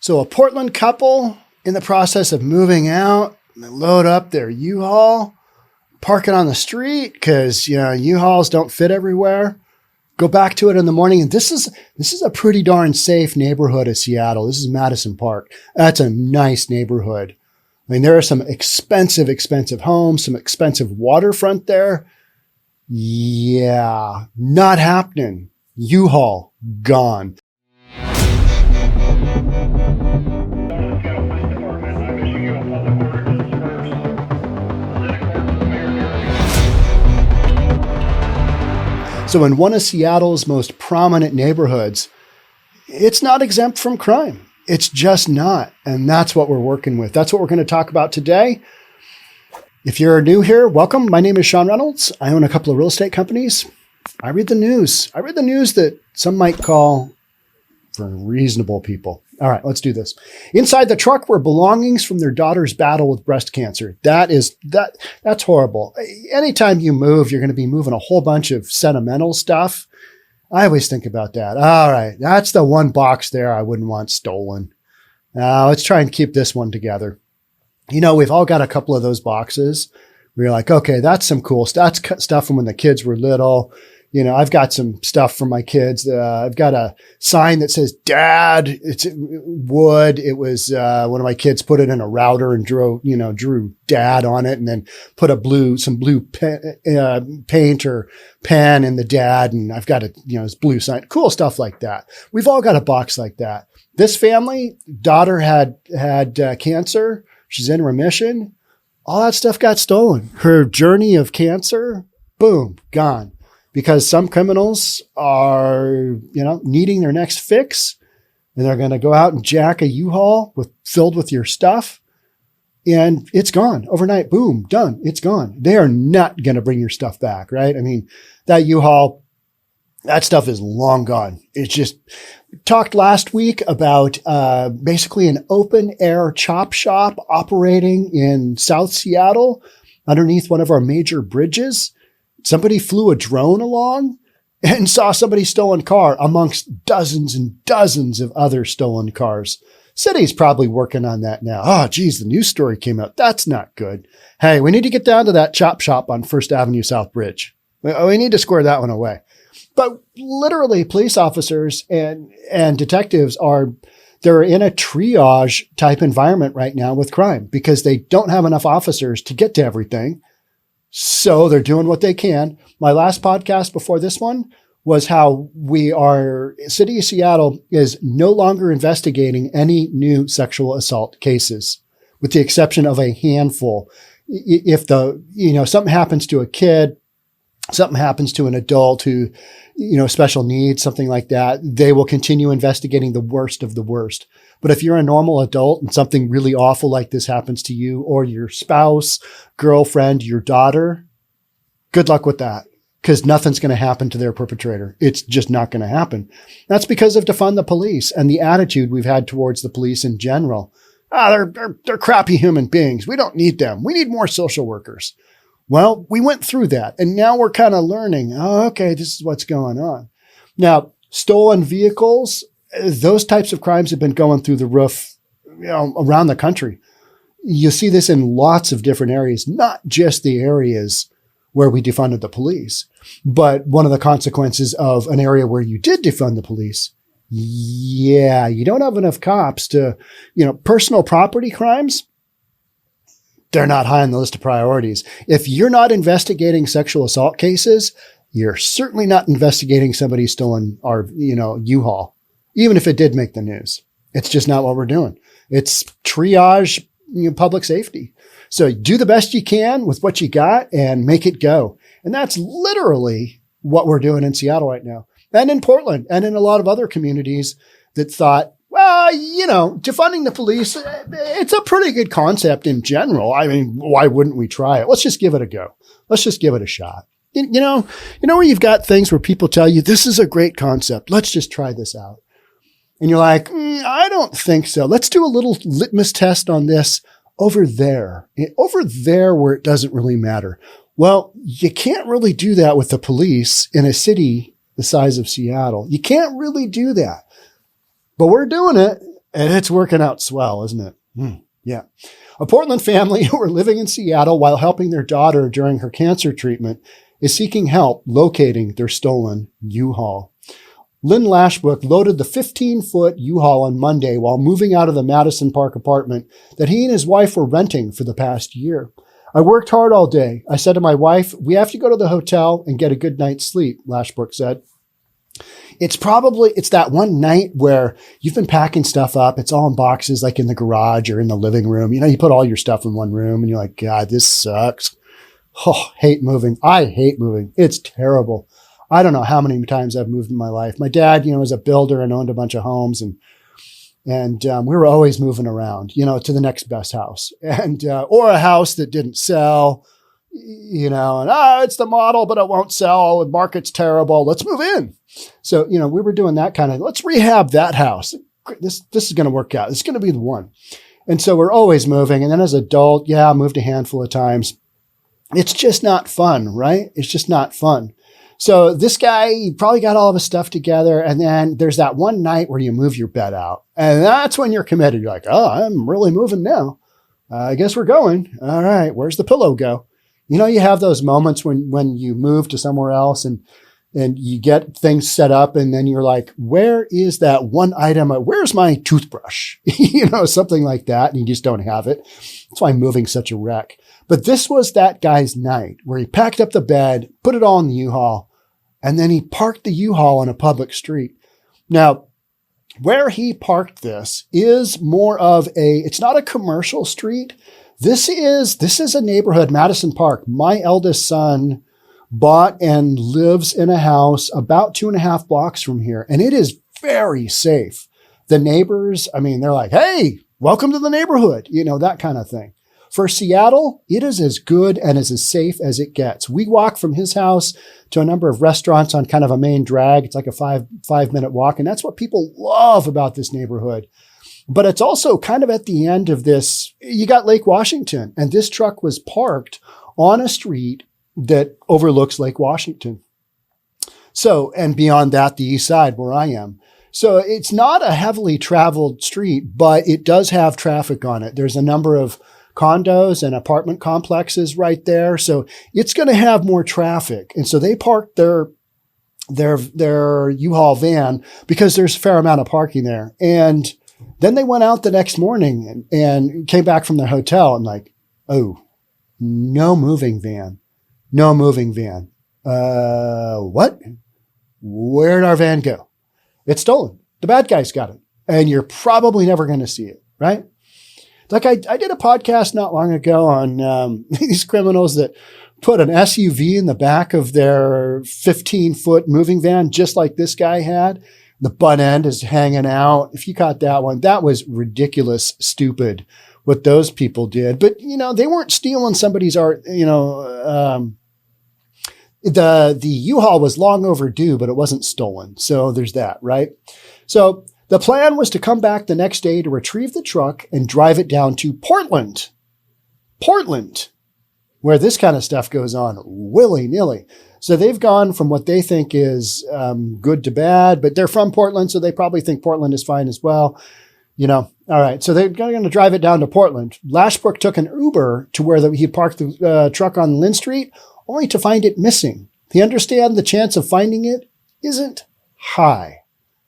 So a Portland couple in the process of moving out, and they load up their U-Haul, park it on the street because, U-Hauls don't fit everywhere. Go back to it in the morning. And this is a pretty darn safe neighborhood of Seattle. This is Madison Park. That's a nice neighborhood. I mean, there are some expensive homes, some expensive waterfront there. Yeah, not happening. U-Haul, gone. So in one of Seattle's most prominent neighborhoods, it's not exempt from crime. It's just not. And that's what we're working with. That's what we're going to talk about today. If you're new here, welcome. My name is Sean Reynolds. I own a couple of real estate companies. I read the news. I read the news that some might call for reasonable people. All right, let's do this. Inside the truck were belongings from their daughter's battle with breast cancer. That's horrible. Anytime you move, you're going to be moving a whole bunch of sentimental stuff. I always think about that. All right, that's the one box there I wouldn't want stolen. Let's try and keep this one together. We've all got a couple of those boxes where you're like, okay, that's some cool stuff. That's stuff from when the kids were little. I've got some stuff from my kids. I've got a sign that says Dad. It's wood. It was, one of my kids put it in a router and drew Dad on it and then put some blue paint or pen in the Dad. And I've got this blue sign, cool stuff like that. We've all got a box like that. This family, daughter had cancer. She's in remission. All that stuff got stolen. Her journey of cancer, boom, gone. Because some criminals are, needing their next fix, and they're going to go out and jack a U-Haul filled with your stuff, and it's gone overnight. Boom, done. It's gone. They are not going to bring your stuff back, right? I mean, that U-Haul, that stuff is long gone. It's just talked last week about basically an open air chop shop operating in South Seattle underneath one of our major bridges. Somebody flew a drone along and saw somebody's stolen car amongst dozens and dozens of other stolen cars. City's probably working on that now. Oh, geez, the news story came out. That's not good. Hey, we need to get down to that chop shop on First Avenue South Bridge. We need to square that one away. But literally, police officers and detectives they're in a triage type environment right now with crime because they don't have enough officers to get to everything. So they're doing what they can. My last podcast before this one was how City of Seattle is no longer investigating any new sexual assault cases, with the exception of a handful. If something happens to a kid, something happens to an adult who, special needs, something like that, they will continue investigating the worst of the worst. But if you're a normal adult and something really awful like this happens to you or your spouse, girlfriend, your daughter, good luck with that, because nothing's going to happen to their perpetrator. It's just not going to happen. That's because of defund the police and the attitude we've had towards the police in general. They're crappy human beings. We don't need them. We need more social workers. Well, we went through that and now we're kind of learning, okay, this is what's going on. Now, stolen vehicles, those types of crimes have been going through the roof, around the country. You see this in lots of different areas, not just the areas where we defunded the police, but one of the consequences of an area where you did defund the police. Yeah, you don't have enough cops to, personal property crimes. They're not high on the list of priorities. If you're not investigating sexual assault cases, you're certainly not investigating somebody stolen our, U-Haul, even if it did make the news. It's just not what we're doing. It's triage, public safety. So do the best you can with what you got and make it go. And that's literally what we're doing in Seattle right now, and in Portland, and in a lot of other communities that thought, well, defunding the police, it's a pretty good concept in general. I mean, why wouldn't we try it? Let's just give it a go. Let's just give it a shot. Where you've got things where people tell you, this is a great concept. Let's just try this out. And you're like, I don't think so. Let's do a little litmus test on this over there where it doesn't really matter. Well, you can't really do that with the police in a city the size of Seattle. You can't really do that. But we're doing it, And it's working out swell, isn't it? Yeah. A Portland family who are living in Seattle while helping their daughter during her cancer treatment is seeking help locating their stolen U-Haul. Lynn Lashbrook loaded the 15-foot U-Haul on Monday while moving out of the Madison Park apartment that he and his wife were renting for the past year. I worked hard all day. I said to my wife, we have to go to the hotel and get a good night's sleep, Lashbrook said. It's that one night where you've been packing stuff up. It's all in boxes, like in the garage or in the living room. You know, you put all your stuff in one room and you're like, God, this sucks. Oh, hate moving. I hate moving. It's terrible. I don't know how many times I've moved in my life. My dad, was a builder and owned a bunch of homes, and we were always moving around, to the next best house, and or a house that didn't sell, and it's the model, but it won't sell. The market's terrible. Let's move in. So, we were doing that kind of, let's rehab that house. This is going to work out. It's going to be the one. And so we're always moving. And then as an adult, I moved a handful of times. It's just not fun, right? It's just not fun. So this guy, he probably got all of his stuff together. And then there's that one night where you move your bed out. And that's when you're committed. You're like, oh, I'm really moving now. I guess we're going. All right. Where's the pillow go? You have those moments when you move to somewhere else and you get things set up and then you're like, where is that one item? Where's my toothbrush? Something like that. And you just don't have it. That's why moving's such a wreck. But this was that guy's night where he packed up the bed, put it all in the U-Haul, and then he parked the U-Haul on a public street. Now, where he parked this is more of it's not a commercial street. This is a neighborhood, Madison Park. My eldest son bought and lives in a house about 2.5 blocks from here. And it is very safe. The neighbors, they're like, hey, welcome to the neighborhood, that kind of thing. For Seattle, it is as good and as safe as it gets. We walk from his house to a number of restaurants on kind of a main drag. It's like a five-minute walk. And that's what people love about this neighborhood. But it's also kind of at the end of this, you got Lake Washington, and this truck was parked on a street that overlooks Lake Washington. So, and beyond that, the east side where I am. So it's not a heavily traveled street, but it does have traffic on it. There's a number of condos and apartment complexes right there. So it's going to have more traffic. And so they parked their U-Haul van because there's a fair amount of parking there. And then they went out the next morning and came back from their hotel and like, oh, no moving van. No moving van. What? Where'd our van go? It's stolen. The bad guys got it. And you're probably never going to see it, right? Like I did a podcast not long ago on these criminals that put an SUV in the back of their 15-foot moving van, just like this guy had. The butt end is hanging out. If you caught that one, that was ridiculous, stupid what those people did. But, they weren't stealing somebody's art. The U-Haul was long overdue, but it wasn't stolen. So there's that, right? So the plan was to come back the next day to retrieve the truck and drive it down to Portland, where this kind of stuff goes on willy-nilly. So they've gone from what they think is good to bad, but they're from Portland, so they probably think Portland is fine as well. All right. So they're going to drive it down to Portland. Lashbrook took an Uber to where he parked the truck on Lynn Street, only to find it missing. He understands the chance of finding it isn't high.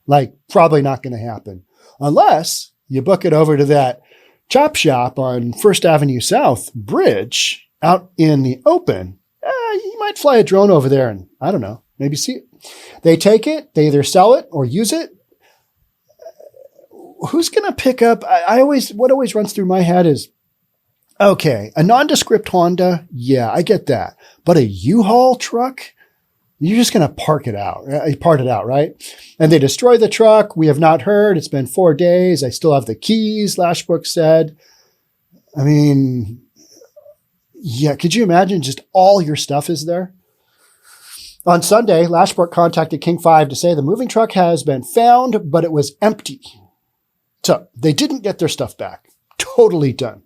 Like, probably not going to happen. Unless you book it over to that chop shop on First Avenue South bridge out in the open. You might fly a drone over there and, I don't know, maybe see it. They take it, they either sell it or use it. Who's going to pick up? What always runs through my head is, okay, a nondescript Honda. Yeah, I get that. But a U-Haul truck, you're just going to part it out, right? And they destroy the truck. We have not heard. It's been 4 days. I still have the keys, Lashbrook said. Yeah, could you imagine just all your stuff is there? On Sunday, Lashbrook contacted 𝐏𝐞𝐸 to say the moving truck has been found, but it was empty. So they didn't get their stuff back. Totally done.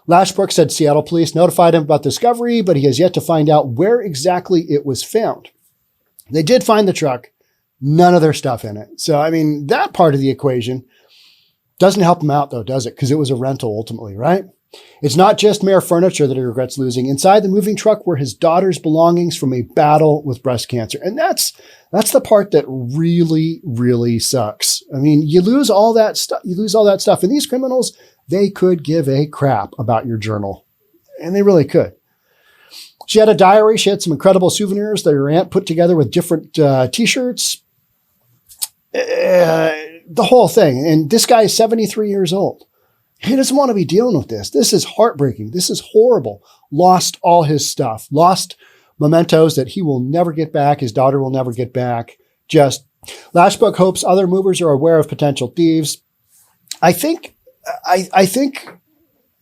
Lashbrook said Seattle police notified him about the discovery, but he has yet to find out where exactly it was found. They did find the truck, none of their stuff in it. So, that part of the equation, Doesn't help him out though, does it? Because it was a rental ultimately, right? It's not just mere furniture that he regrets losing. Inside the moving truck were his daughter's belongings from a battle with breast cancer. And that's the part that really, really sucks. I mean, you lose all that stuff. And these criminals, they could give a crap about your journal. And they really could. She had a diary. She had some incredible souvenirs that her aunt put together with different t-shirts. The whole thing. And this guy is 73 years old. He doesn't want to be dealing with this. This is heartbreaking. This is horrible. Lost all his stuff. Lost mementos that he will never get back. His daughter will never get back. Just Lashbrook hopes other movers are aware of potential thieves. I think,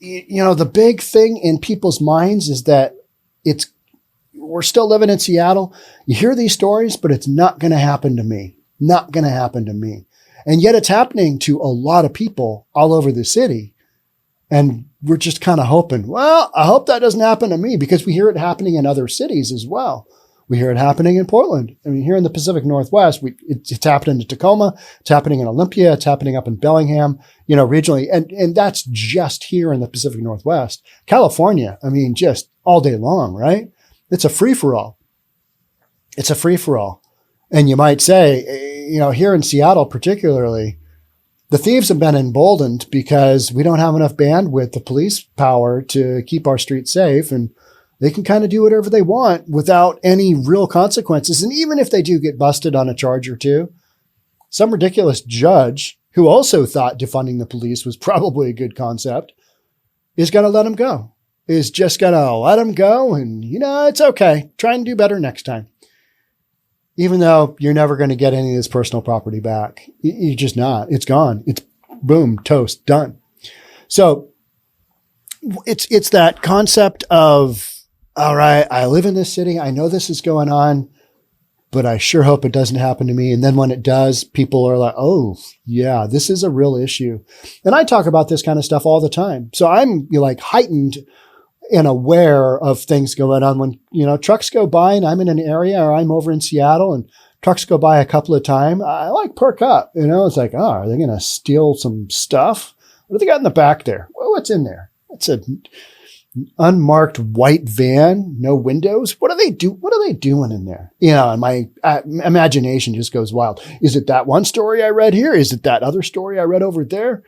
you know, the big thing in people's minds is that we're still living in Seattle. You hear these stories, but it's not going to happen to me. Not going to happen to me. And yet it's happening to a lot of people all over the city. And we're just kind of hoping, well, I hope that doesn't happen to me, because we hear it happening in other cities as well. We hear it happening in Portland. I mean, here in the Pacific Northwest, it's happening in Tacoma. It's happening in Olympia. It's happening up in Bellingham, you know, regionally. And that's just here in the Pacific Northwest. California, I mean, just all day long, right? It's a free-for-all. It's a free-for-all. And you might say, you know, here in Seattle particularly, the thieves have been emboldened because we don't have enough bandwidth, the police power to keep our streets safe. And they can kind of do whatever they want without any real consequences. And even if they do get busted on a charge or two, some ridiculous judge who also thought defunding the police was probably a good concept is going to let them go, is just going to let them go. And, you know, it's okay. Try and do better next time. Even though you're never going to get any of this personal property back. You're just not. It's gone. It's boom, toast, done. So it's that concept of, all right, I live in this city. I know this is going on, but I sure hope it doesn't happen to me. And then when it does, people are like, oh, yeah, this is a real issue. And I talk about this kind of stuff all the time. So I'm like heightened and aware of things going on when, you know, trucks go by and I'm in an area, or I'm over in Seattle and trucks go by a couple of times. I like perk up, you know, it's like, oh, are they going to steal some stuff? What do they got in the back there? Well, what's in there? It's an unmarked white van, no windows. What do they do? What are they doing in there? You know, and my imagination just goes wild. Is it that one story I read here? Is it that other story I read over there?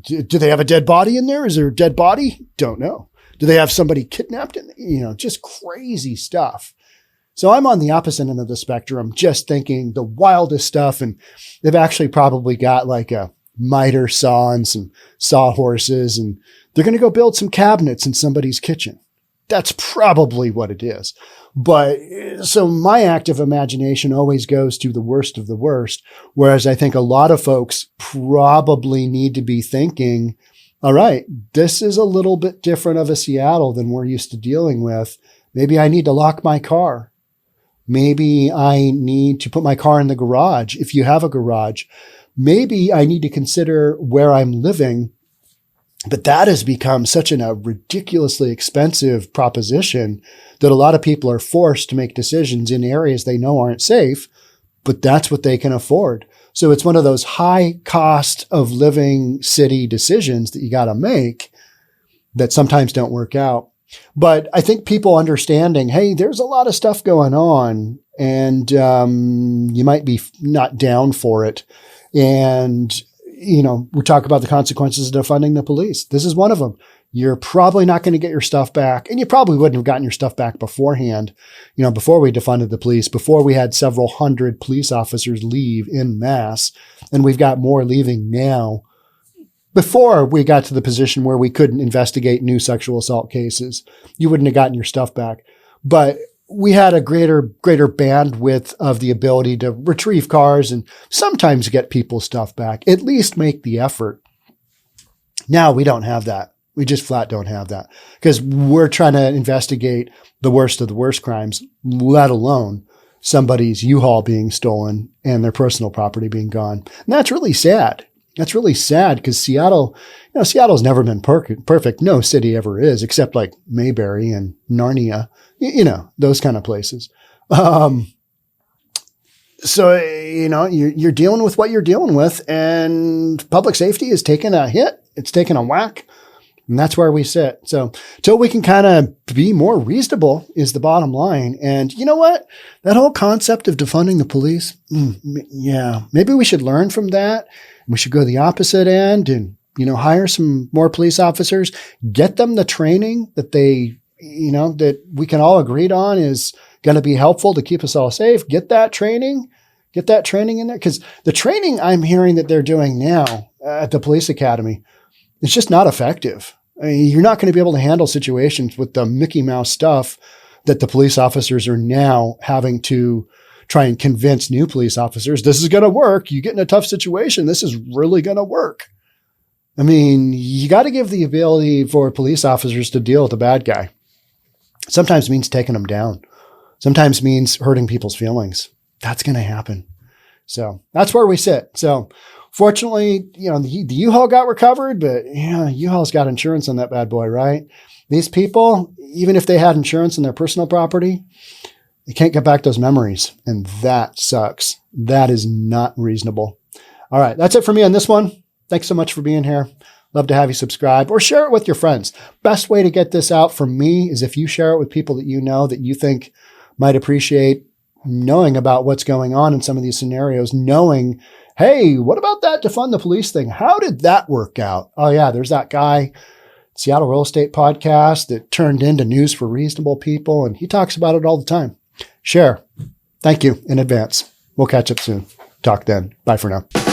Do they have a dead body in there? Is there a dead body? Don't know. Do they have somebody kidnapped? You know, just crazy stuff. So I'm on the opposite end of the spectrum, just thinking the wildest stuff. And they've actually probably got like a miter saw and some sawhorses, and they're going to go build some cabinets in somebody's kitchen. That's probably what it is. But so my active imagination always goes to the worst of the worst. Whereas I think a lot of folks probably need to be thinking, all right, this is a little bit different of a Seattle than we're used to dealing with. Maybe I need to lock my car. Maybe I need to put my car in the garage if you have a garage. Maybe I need to consider where I'm living. But that has become such a ridiculously expensive proposition that a lot of people are forced to make decisions in areas they know aren't safe, but that's what they can afford. So it's one of those high cost of living city decisions that you got to make that sometimes don't work out. But I think people understanding, hey, there's a lot of stuff going on and you might be not down for it. And, you know, we talk about the consequences of defunding the police. This is one of them. You're probably not going to get your stuff back. And you probably wouldn't have gotten your stuff back beforehand, you know, before we defunded the police, before we had several hundred police officers leave en masse. And we've got more leaving now, before we got to the position where we couldn't investigate new sexual assault cases. You wouldn't have gotten your stuff back. But we had a greater bandwidth of the ability to retrieve cars and sometimes get people's stuff back, at least make the effort. Now we don't have that. We just flat don't have that because we're trying to investigate the worst of the worst crimes, let alone somebody's U-Haul being stolen and their personal property being gone. And that's really sad. That's really sad because Seattle, you know, Seattle's never been perfect. No city ever is, except like Mayberry and Narnia, you know, those kind of places. So, you're dealing with what you're dealing with, and public safety is taking a hit. It's taking a whack. And that's where we sit. So till we can kind of be more reasonable is the bottom line. And you know what? That whole concept of defunding the police, yeah, maybe we should learn from that. We should go the opposite end and, hire some more police officers, get them the training that that we can all agree on is going to be helpful to keep us all safe. Get that training in there. Because the training I'm hearing that they're doing now at the police academy, it's just not effective. I mean, you're not going to be able to handle situations with the Mickey Mouse stuff that the police officers are now having to try and convince new police officers, this is going to work. You get in a tough situation. This is really going to work. I mean, you got to give the ability for police officers to deal with a bad guy. Sometimes means taking them down. Sometimes means hurting people's feelings. That's going to happen. So that's where we sit. So fortunately, the U-Haul got recovered, but U-Haul's got insurance on that bad boy, right? These people, even if they had insurance on their personal property, they can't get back those memories. And that sucks. That is not reasonable. All right. That's it for me on this one. Thanks so much for being here. Love to have you subscribe or share it with your friends. Best way to get this out from me is if you share it with people that you know that you think might appreciate knowing about what's going on in some of these scenarios, knowing, hey, what about that defund the police thing? How did that work out? Oh yeah, there's that guy, Seattle Real Estate Podcast, that turned into News for Reasonable People, and he talks about it all the time. Share. Thank you in advance. We'll catch up soon. Talk then. Bye for now.